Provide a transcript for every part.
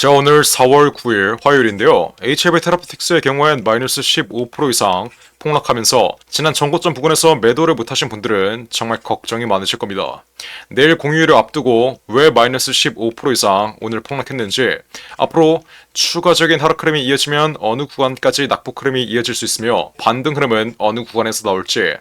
자, 오늘 4월 9일 화요일인데요. HLB 테라피틱스의 경우엔 마이너스 15% 이상 폭락하면서 지난 전고점 부근에서 매도를 못하신 분들은 정말 걱정이 많으실 겁니다. 내일 공휴일을 앞두고 왜 마이너스 15% 이상 오늘 폭락했는지, 앞으로 추가적인 하락 흐름이 이어지면 어느 구간까지 낙폭 흐름이 이어질 수 있으며 반등 흐름은 어느 구간에서 나올지,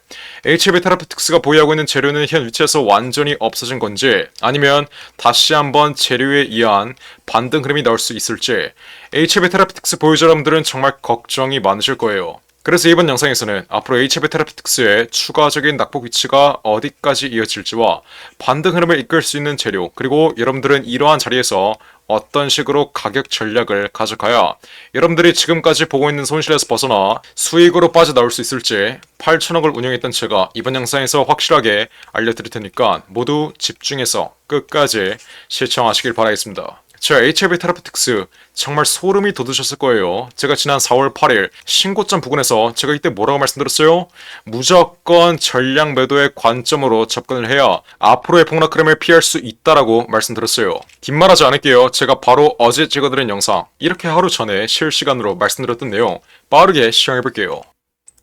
HLB 테라피틱스가 보유하고 있는 재료는 현 위치에서 완전히 없어진 건지 아니면 다시 한번 재료에 의한 반등 흐름이 나올 수 있을지, HLB 테라피틱스 보유자 여러분들은 정말 걱정이 많으실 거예요. 그래서 이번 영상에서는 앞으로 HLB 테라피틱스의 추가적인 낙폭 위치가 어디까지 이어질지와 반등 흐름을 이끌 수 있는 재료, 그리고 여러분들은 이러한 자리에서 어떤 식으로 가격 전략을 가져가야 여러분들이 지금까지 보고 있는 손실에서 벗어나 수익으로 빠져나올 수 있을지 8천억을 운영했던 제가 이번 영상에서 확실하게 알려드릴 테니까 모두 집중해서 끝까지 시청하시길 바라겠습니다. 자, HLB 테라피틱스 정말 소름이 돋으셨을 거예요. 제가 지난 4월 8일 신고점 부근에서 제가 이때 뭐라고 말씀드렸어요? 무조건 전량 매도의 관점으로 접근을 해야 앞으로의 폭락 흐름을 피할 수 있다라고 말씀드렸어요. 긴 말하지 않을게요. 제가 바로 어제 찍어드린 영상, 이렇게 하루 전에 실시간으로 말씀드렸던 내용 빠르게 시청해볼게요.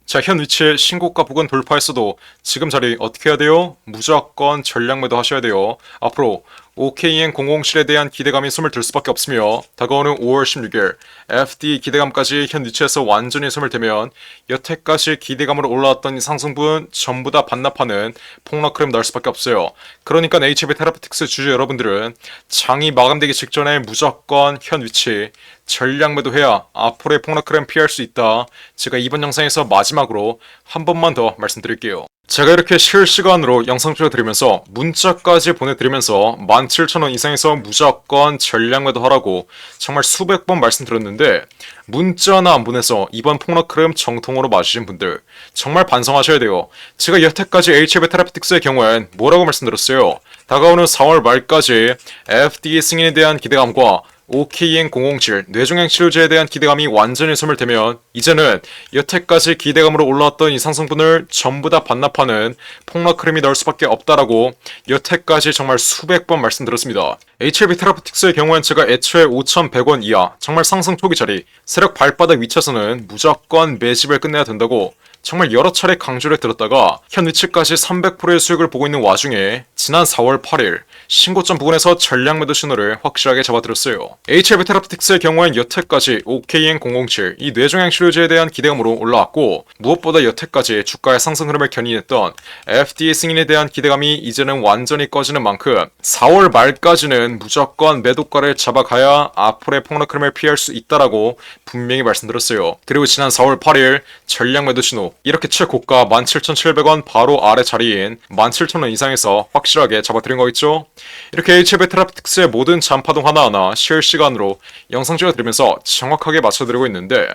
자, 현 위치에 신고가 부근 돌파했어도 지금 자리 어떻게 해야 돼요? 무조건 전량 매도 하셔야 돼요. 앞으로 OKN007에 대한 기대감이 숨을 들 수밖에 없으며 다가오는 5월 16일 FD 기대감까지 현 위치에서 완전히 숨을 대면 여태까지 기대감으로 올라왔던 이 상승분 전부 다 반납하는 폭락 흐름 나올 수밖에 없어요. 그러니까 HLB 테라피틱스 주주 여러분들은 장이 마감되기 직전에 무조건 현 위치 전량 매도해야 앞으로의 폭락 흐름 피할 수 있다. 제가 이번 영상에서 마지막으로 한 번만 더 말씀드릴게요. 제가 이렇게 실시간으로 영상 찍어드리면서 문자까지 보내드리면서 17,000원 이상에서 무조건 전량 매도하라고 정말 수백 번 말씀드렸는데 문자나 안 보내서 이번 폭락 흐름 정통으로 맞으신 분들 정말 반성하셔야 돼요. 제가 여태까지 HLB 테라피틱스의 경우엔 뭐라고 말씀드렸어요? 다가오는 4월 말까지 FDA 승인에 대한 기대감과 OKN007 뇌종양 치료제에 대한 기대감이 완전히 숨을 대면 이제는 여태까지 기대감으로 올라왔던 이 상승분을 전부 다 반납하는 폭락 흐름이 나올 수밖에 없다라고 여태까지 정말 수백 번 말씀드렸습니다. HLB 테라피틱스의 경우엔 제가 애초에 5,100원 이하 정말 상승 초기 자리 세력 발바닥 위치에서는 무조건 매집을 끝내야 된다고 정말 여러 차례 강조를 들었다가 현 위치까지 300%의 수익을 보고 있는 와중에 지난 4월 8일 신고점 부근에서 전량 매도 신호를 확실하게 잡아드렸어요. HLB 테라피틱스의 경우엔 여태까지 OKN007 이 뇌종양 치료제에 대한 기대감으로 올라왔고 무엇보다 여태까지 주가의 상승 흐름을 견인했던 FDA 승인에 대한 기대감이 이제는 완전히 꺼지는 만큼 4월 말까지는 무조건 매도가를 잡아가야 앞으로의 폭락 흐름을 피할 수 있다라고 분명히 말씀드렸어요. 그리고 지난 4월 8일 전량 매도 신호 이렇게 최고가 17,700원 바로 아래 자리인 17,000원 이상에서 확실하게 잡아드린 거 있죠? 이렇게 HLB 테라피틱스의 모든 잔파동 하나하나 실시간으로 영상 찍어드리면서 정확하게 맞춰드리고 있는데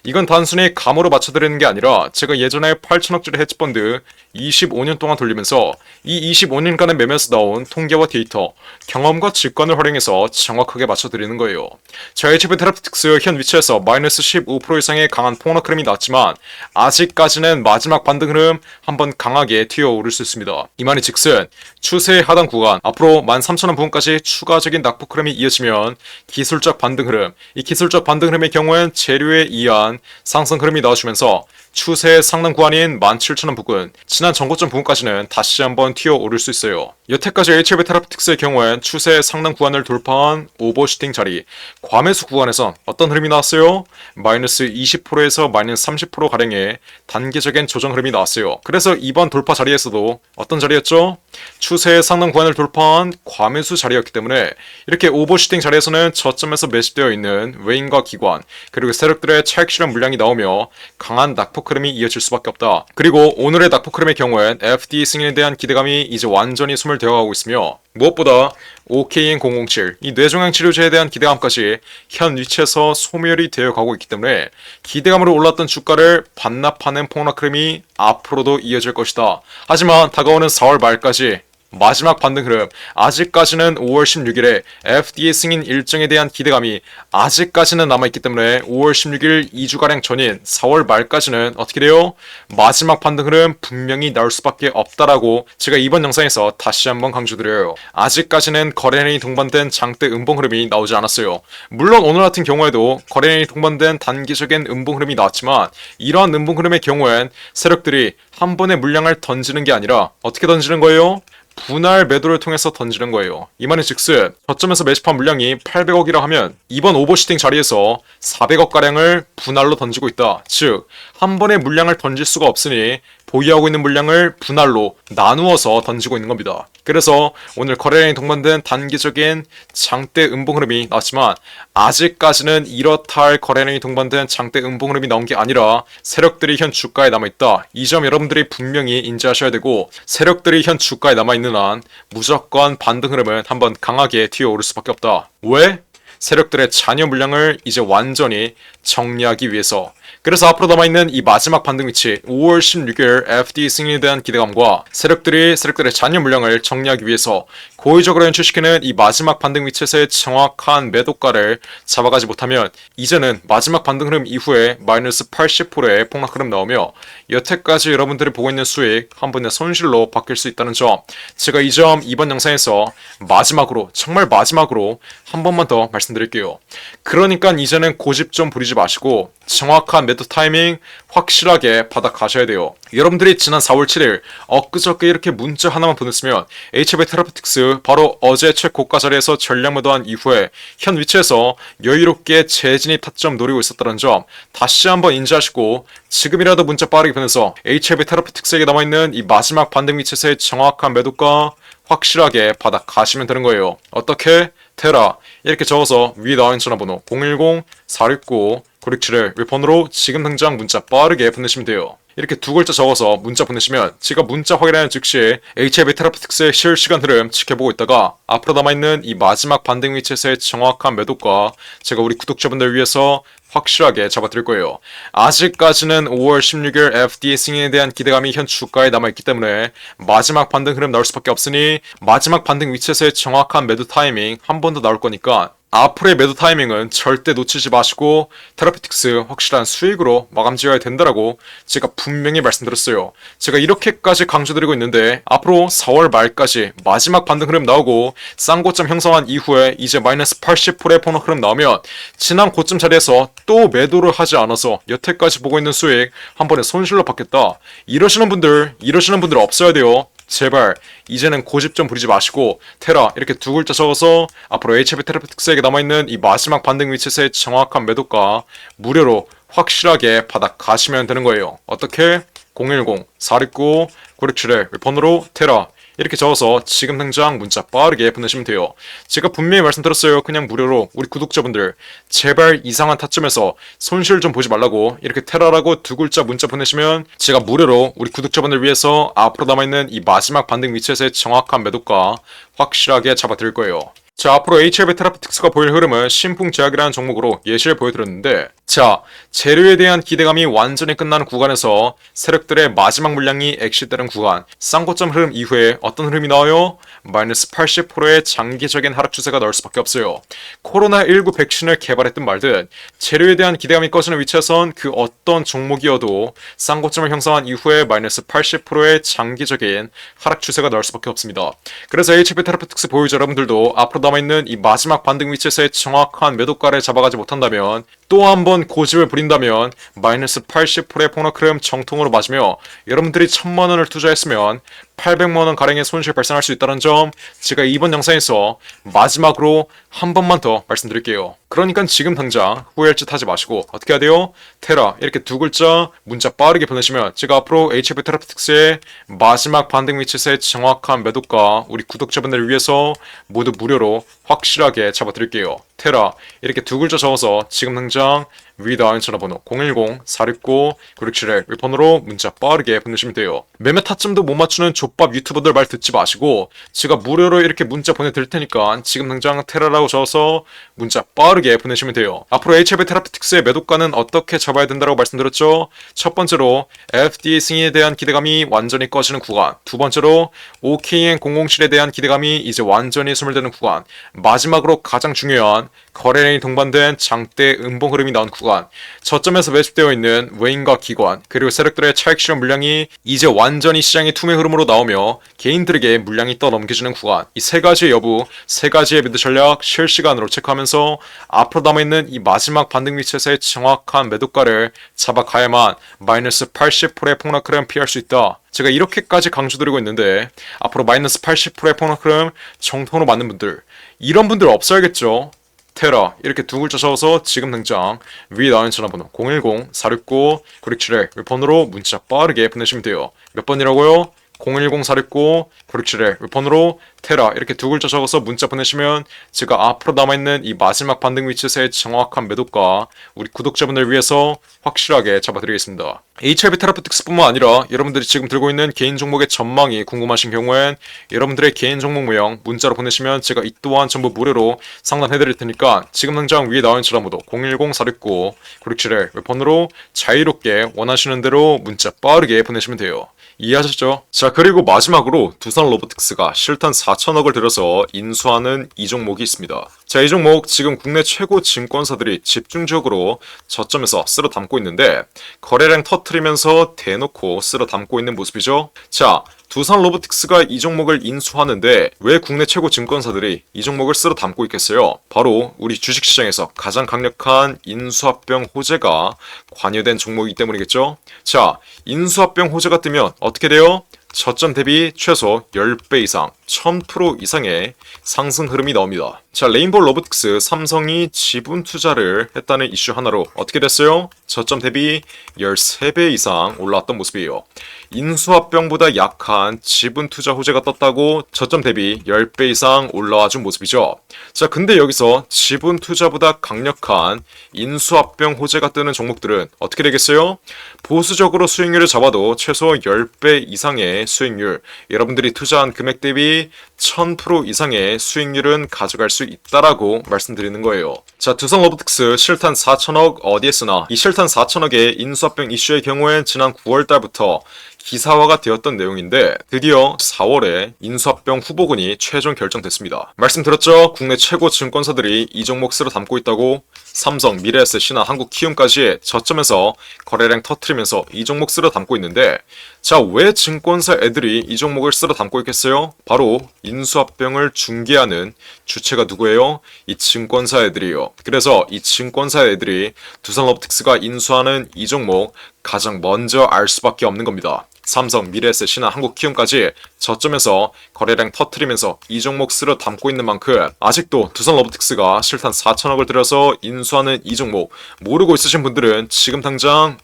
이건 단순히 감으로 맞춰드리는 게 아니라 제가 예전에 8천억짜리 헤지펀드 25년 동안 돌리면서 이 25년간의 매매에서 나온 통계와 데이터, 경험과 직관을 활용해서 정확하게 맞춰드리는 거예요. 자, HLB 테라피틱스 현 위치에서 마이너스 15% 이상의 강한 폭락 흐름이 나왔지만 아직까지는 마지막 반등 흐름 한번 강하게 튀어오를 수 있습니다. 이 말이 즉슨 추세의 하단 구간 앞으로 13,000원 부근까지 추가적인 낙폭 흐름이 이어지면 기술적 반등 흐름, 이 기술적 반등 흐름의 경우엔 재료에 의한 상승 흐름이 나와주면서 추세의 상단 구간인 17,000원 부근, 지난 전고점 부근까지는 다시 한번 튀어오를 수 있어요. 여태까지 HLB 테라피틱스의 경우엔 추세의 상단 구간을 돌파한 오버슈팅 자리, 과매수 구간에선 어떤 흐름이 나왔어요? 마이너스 20%에서 마이너스 30%가량의 단계적인 조정 흐름이 나왔어요. 그래서 이번 돌파 자리에서도 어떤 자리였죠? 추세의 상단 구간을 돌파한 과매수 자리였기 때문에 이렇게 오버슈팅 자리에서는 저점에서 매집되어 있는 외인과 기관, 그리고 세력들의 차익 실현 물량이 나오며 강한 낙폭 흐름이 이어질 수밖에 없다. 그리고 오늘의 낙폭 흐름의 경우엔 FDA 승인에 대한 기대감이 이제 완전히 숨을 되어가고 있으며 무엇보다 OKN007 이 뇌종양 치료제에 대한 기대감까지 현 위치에서 소멸이 되어가고 있기 때문에 기대감으로 올랐던 주가를 반납하는 폭락 흐름이 앞으로도 이어질 것이다. 하지만 다가오는 4월 말까지 마지막 반등 흐름. 아직까지는 5월 16일에 FDA 승인 일정에 대한 기대감이 아직까지는 남아있기 때문에 5월 16일 2주가량 전인 4월 말까지는 어떻게 돼요? 마지막 반등 흐름 분명히 나올 수밖에 없다라고 제가 이번 영상에서 다시 한번 강조드려요. 아직까지는 거래량이 동반된 장대 음봉 흐름이 나오지 않았어요. 물론 오늘 같은 경우에도 거래량이 동반된 단기적인 음봉 흐름이 나왔지만 이러한 음봉 흐름의 경우엔 세력들이 한 번에 물량을 던지는 게 아니라 어떻게 던지는 거예요? 분할 매도를 통해서 던지는 거예요. 이 말은 즉슨 저점에서 매집한 물량이 800억이라 하면 이번 오버슈팅 자리에서 400억가량을 분할로 던지고 있다. 즉, 한 번에 물량을 던질 수가 없으니 보유하고 있는 물량을 분할로 나누어서 던지고 있는 겁니다. 그래서 오늘 거래량이 동반된 단기적인 장대 음봉 흐름이 나왔지만 아직까지는 이렇다 할 거래량이 동반된 장대 음봉 흐름이 나온 게 아니라 세력들이 현 주가에 남아있다. 이 점 여러분들이 분명히 인지하셔야 되고 세력들이 현 주가에 남아있는 한 무조건 반등 흐름은 한번 강하게 튀어오를 수밖에 없다. 왜? 세력들의 잔여 물량을 이제 완전히 정리하기 위해서. 그래서 앞으로 남아있는 이 마지막 반등 위치 5월 16일 FD 승인에 대한 기대감과 세력들의 잔여 물량을 정리하기 위해서 고의적으로 연출시키는 이 마지막 반등 위치에서의 정확한 매도가를 잡아가지 못하면 이제는 마지막 반등 흐름 이후에 마이너스 80%의 폭락 흐름 나오며 여태까지 여러분들이 보고 있는 수익 한 번의 손실로 바뀔 수 있다는 점, 제가 이 점 이번 영상에서 마지막으로, 정말 마지막으로 한 번만 더 말씀드릴게요. 그러니까 이제는 고집 좀 부리지 마시고 정확한 매도 타이밍 확실하게 받아 가셔야 돼요. 여러분들이 지난 4월 7일 엊그저께 이렇게 문자 하나만 보냈으면 HB 테라피틱스 바로 어제 최고가 자리에서 전량 매도한 이후에 현 위치에서 여유롭게 재진입 타점 노리고 있었다는 점 다시 한번 인지하시고 지금이라도 문자 빠르게 보내서 HB 테라피틱스에게 남아있는 이 마지막 반등 위치에서의 정확한 매도가 확실하게 받아 가시면 되는 거예요. 어떻게? 테라 이렇게 적어서 위에 나와 있는 전화번호 010-469-9671 웹폰으로 지금 당장 문자 빠르게 보내시면 돼요. 이렇게 두 글자 적어서 문자 보내시면 제가 문자 확인하는 즉시 HIB 테라피틱스의 실시간 흐름 지켜보고 있다가 앞으로 남아있는 이 마지막 반등 위치에서의 정확한 매도가 제가 우리 구독자분들 위해서 확실하게 잡아드릴 거예요. 아직까지는 5월 16일 FDA 승인에 대한 기대감이 현 주가에 남아있기 때문에 마지막 반등 흐름 나올 수밖에 없으니 마지막 반등 위치에서의 정확한 매도 타이밍 한 번 더 나올 거니까 앞으로의 매도 타이밍은 절대 놓치지 마시고 테라피틱스 확실한 수익으로 마감 지어야 된다라고 제가 분명히 말씀드렸어요. 제가 이렇게까지 강조드리고 있는데 앞으로 4월 말까지 마지막 반등 흐름 나오고 싼 고점 형성한 이후에 이제 마이너스 80%의 폭락 흐름 나오면 지난 고점 자리에서 또 매도를 하지 않아서 여태까지 보고 있는 수익 한 번에 손실로 받겠다. 이러시는 분들 없어야 돼요. 제발 이제는 고집 좀 부리지 마시고 테라 이렇게 두 글자 적어서 앞으로 HB 테라피틱스에게 남아있는 이 마지막 반등 위치에서의 정확한 매도가 무료로 확실하게 받아 가시면 되는 거예요. 어떻게? 010-469-9671 번호로 테라 이렇게 적어서 지금 당장 문자 빠르게 보내시면 돼요. 제가 분명히 말씀드렸어요. 그냥 무료로 우리 구독자분들 제발 이상한 타점에서 손실 좀 보지 말라고 이렇게 테라라고 두 글자 문자 보내시면 제가 무료로 우리 구독자분들 위해서 앞으로 남아있는 이 마지막 반등 위치에서의 정확한 매도가 확실하게 잡아드릴 거예요. 자, 앞으로 HLB 테라피틱스가 보일 흐름은 신풍제약이라는 종목으로 예시를 보여드렸는데 자, 재료에 대한 기대감이 완전히 끝나는 구간에서 세력들의 마지막 물량이 엑시되는 구간 쌍고점 흐름 이후에 어떤 흐름이 나와요? 마이너스 80%의 장기적인 하락 추세가 나올 수밖에 없어요. 코로나19 백신을 개발했든 말든 재료에 대한 기대감이 꺼지는 위치에선 그 어떤 종목이어도 쌍고점을 형성한 이후에 마이너스 80%의 장기적인 하락 추세가 나올 수밖에 없습니다. 그래서 HLB 테라피틱스 보유자 여러분들도 앞으로 남아있는 이 마지막 반등 위치에서의 정확한 매도가를 잡아가지 못한다면 또 한 번 고집을 부린다면 마이너스 80%의 폭락 흐름 정통으로 맞으며 여러분들이 1000만원을 투자했으면 800만원 가량의 손실 발생할 수 있다는 점 제가 이번 영상에서 마지막으로 한 번만 더 말씀드릴게요. 그러니까 지금 당장 후회할 짓 하지 마시고 어떻게 해야 돼요? 테라 이렇게 두 글자 문자 빠르게 보내시면 제가 앞으로 HB 테라피틱스의 마지막 반등 위치에서의 정확한 매도가 우리 구독자분들을 위해서 모두 무료로 확실하게 잡아드릴게요. 테라 이렇게 두 글자 적어서 지금 당장 위에 나와 있는 전화번호 010-469-9671 폰으로 문자 빠르게 보내시면 돼요. 매매 타점도 못 맞추는 족밥 유튜버들 말 듣지 마시고 제가 무료로 이렇게 문자 보내드릴 테니까 지금 당장 테라라고 적어서 문자 빠르게 보내시면 돼요. 앞으로 HLB 테라피틱스의 매도가는 어떻게 잡아야 된다고 말씀드렸죠? 첫 번째로 FDA 승인에 대한 기대감이 완전히 꺼지는 구간, 두 번째로 OKN007에 대한 기대감이 이제 완전히 소멸되는 구간, 마지막으로 가장 중요한 거래량이 동반된 장대 음봉 흐름이 나온 구간, 저점에서 매집되어 있는 외인과 기관, 그리고 세력들의 차익 실현 물량이 이제 완전히 시장의 투매 흐름으로 나오며 개인들에게 물량이 떠넘겨지는 구간, 이 세 가지의 여부, 세 가지의 매도 전략 실시간으로 체크하면서 앞으로 남아있는 이 마지막 반등 위치에서의 정확한 매도가를 잡아가야만 마이너스 80%의 폭락 흐름 피할 수 있다. 제가 이렇게까지 강조드리고 있는데 앞으로 마이너스 80%의 폭락 흐름 정통으로 맞는 분들, 이런 분들 없어야겠죠. 테라 이렇게 두 글자 적어서 지금 당장 위에 나와 있는 전화번호 010-469-9671 폰으로 문자 빠르게 보내시면 돼요. 몇 번이라고요? 010-469-9671 폰으로 테라 이렇게 두 글자 적어서 문자 보내시면 제가 앞으로 남아있는 이 마지막 반등 위치에서의 정확한 매도가 우리 구독자분들 위해서 확실하게 잡아드리겠습니다. HLB 테라피틱스뿐만 아니라 여러분들이 지금 들고 있는 개인 종목의 전망이 궁금하신 경우엔 여러분들의 개인 종목 모형 문자로 보내시면 제가 이 또한 전부 무료로 상담해드릴 테니까 지금 당장 위에 나와 있는 전화번호 010-469-9671 폰으로 자유롭게 원하시는 대로 문자 빠르게 보내시면 돼요. 이해하셨죠? 자, 그리고 마지막으로 두산 로보틱스가 실탄 4천억을 들여서 인수하는 이 종목이 있습니다. 자, 이 종목 지금 국내 최고 증권사들이 집중적으로 저점에서 쓸어 담고 있는데 거래량 터트리면서 대놓고 쓸어 담고 있는 모습이죠. 자, 두산 로보틱스가 이 종목을 인수하는데 왜 국내 최고 증권사들이 이 종목을 쓸어 담고 있겠어요? 바로 우리 주식시장에서 가장 강력한 인수합병 호재가 관여된 종목이기 때문이겠죠. 자, 인수합병 호재가 뜨면 어떻게 돼요? 저점 대비 최소 10배 이상, 1000% 이상의 상승 흐름이 나옵니다. 자, 레인보우 로보틱스, 삼성이 지분 투자를 했다는 이슈 하나로 어떻게 됐어요? 저점 대비 13배 이상 올라왔던 모습이에요. 인수합병보다 약한 지분 투자 호재가 떴다고 저점 대비 10배 이상 올라와 준 모습이죠. 자, 근데 여기서 지분 투자보다 강력한 인수합병 호재가 뜨는 종목들은 어떻게 되겠어요? 보수적으로 수익률을 잡아도 최소 10배 이상의 수익률, 여러분들이 투자한 금액 대비 1000% 이상의 수익률은 가져갈 수 있다라고 말씀드리는 거예요. 자, 두산 로보틱스 실탄 4천억 어디에 쓰나? 이 실탄 4천억의 인수합병 이슈의 경우엔 지난 9월달부터 기사화가 되었던 내용인데 드디어 4월에 인수합병 후보군이 최종 결정됐습니다. 말씀드렸죠? 국내 최고 증권사들이 이 종목 쓸어 담고 있다고. 삼성, 미래에셋, 신한, 한국키움까지 저점에서 거래량 터트리면서 이 종목 쓸어 담고 있는데 자, 왜 증권사 애들이 이 종목을 쓸어 담고 있겠어요? 바로 인수합병을 중개하는 주체가 누구예요? 이 증권사 애들이에요. 그래서 이 증권사 애들이 두산 로보틱스가 인수하는 이 종목 가장 먼저 알 수밖에 없는 겁니다. 삼성, 미래에셋, 신한, 한국키움까지 저점에서 거래량 터트리면서 이 종목 쓸어 담고 있는 만큼 아직도 두산 로보틱스가 실탄 4천억을 들여서 인수하는 이 종목 모르고 있으신 분들은 지금 당장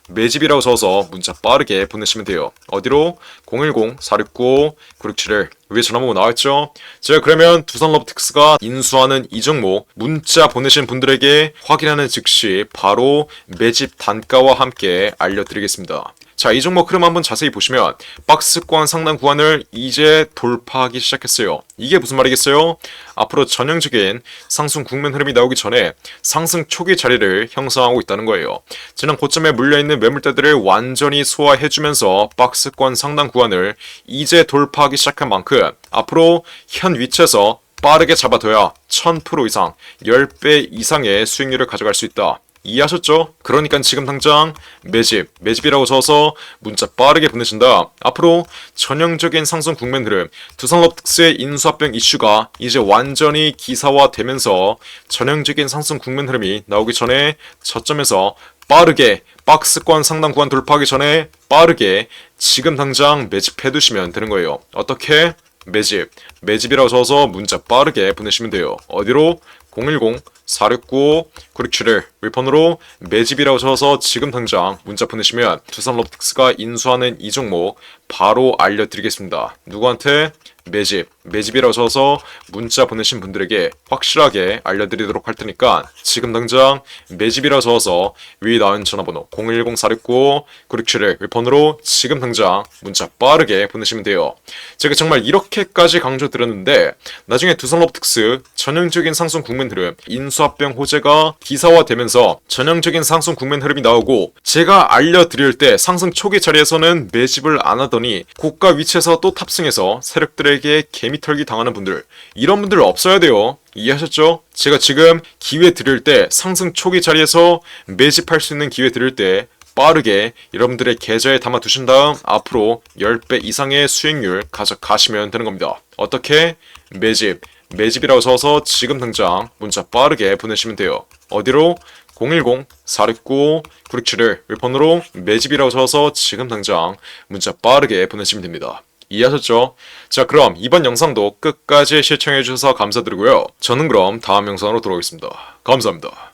매집이라고 적어서 문자 빠르게 보내시면 돼요. 어디로? 010-469-9671 위에 전화번호 나와있죠? 제가 그러면 두산 로보틱스가 인수하는 이 종목 문자 보내신 분들에게 확인하는 즉시 바로 매집 단가와 함께 알려드리겠습니다. 자, 이 종목 흐름 한번 자세히 보시면 박스권 상단 구간을 이제 돌파하기 시작했어요. 이게 무슨 말이겠어요? 앞으로 전형적인 상승 국면 흐름이 나오기 전에 상승 초기 자리를 형성하고 있다는 거예요. 지난 고점에 물려있는 매물대들을 완전히 소화해주면서 박스권 상단 구간을 이제 돌파하기 시작한 만큼 앞으로 현 위치에서 빠르게 잡아둬야 1000% 이상, 10배 이상의 수익률을 가져갈 수 있다. 이해하셨죠? 그러니까 지금 당장 매집이라고 적어서 문자 빠르게 보내신다. 앞으로 전형적인 상승 국면 흐름, 두산 로보틱스의 인수합병 이슈가 이제 완전히 기사화되면서 전형적인 상승 국면 흐름이 나오기 전에 저점에서 빠르게 박스권 상단 구간 돌파하기 전에 빠르게 지금 당장 매집해 두시면 되는 거예요. 어떻게? 매집이라고 적어서 문자 빠르게 보내시면 돼요. 어디로? 010-469-9671 윌폰으로 매집이라고 적어서 지금 당장 문자 보내시면 두산 로보틱스가 인수하는 이 종목 바로 알려드리겠습니다. 누구한테? 매집. 매집이라고 써서 문자 보내신 분들에게 확실하게 알려드리도록 할 테니까 지금 당장 매집이라고 써서 위에 나온 전화번호 010-469-9671 폰으로 지금 당장 문자 빠르게 보내시면 돼요. 제가 정말 이렇게까지 강조드렸는데 나중에 두산로브 특스 전형적인 상승 국면 흐름 인수합병 호재가 기사화되면서 전형적인 상승 국면 흐름이 나오고 제가 알려드릴 때 상승 초기 자리에서는 매집을 안 하더니 고가 위치에서 또 탑승해서 세력들에게 개미털기 당하는 분들, 이런 분들 없어야 돼요. 이해하셨죠? 제가 지금 기회 드릴 때 상승 초기 자리에서 매집할 수 있는 기회 드릴 때 빠르게 여러분들의 계좌에 담아 두신 다음 앞으로 10배 이상의 수익률 가져가시면 되는 겁니다. 어떻게? 매집이라고 써서 지금 당장 문자 빠르게 보내시면 돼요. 어디로? 010-469-9671 폰으로 매집이라고 써서 지금 당장 문자 빠르게 보내시면 됩니다. 이해하셨죠? 자, 그럼 이번 영상도 끝까지 시청해주셔서 감사드리고요. 저는 그럼 다음 영상으로 돌아오겠습니다. 감사합니다.